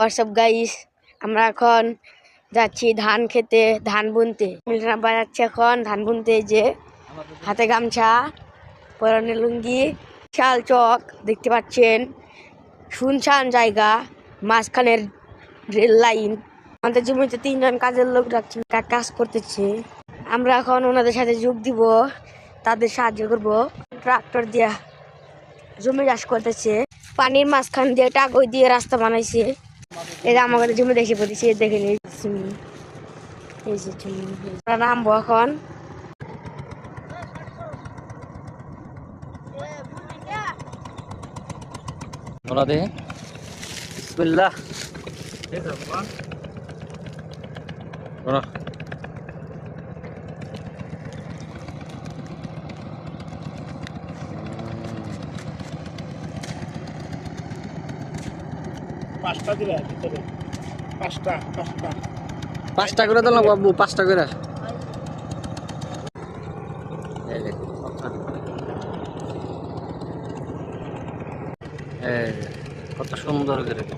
WhatsApp guys, আমরা এখন যাচ্ছি ধান খেতে, ধান বুনতে। মিলন আব্বা যাচ্ছে এখন ধান বুনতে, যে হাতে গামছা, পরনে লুঙ্গি, শাল চক দেখতে পাচ্ছেন। শুনশান জায়গা, মাঝখানের রেল লাইন। আমাদের জমিতে 3 জন কাজের লোক রাখছে, কাজ করতেছে। আমরা এখন ওনাদের সাথে যোগ দিব, তাদের সাহায্য করব। ট্রাক্টর দিয়া জমি চাষ করতেছে, পানির মাঝখান দিয়ে কাগজ দিয়ে রাস্তা বানাইছে। এই যে আমাদের জমি দেখে পড়েছি, দেখে নিই নামবো এখন। বিসমিল্লাহ। পাঁচটা দিলে পাঁচটা করে দিলাম বাবু, 5টা করে। কত সুন্দর করে দিতে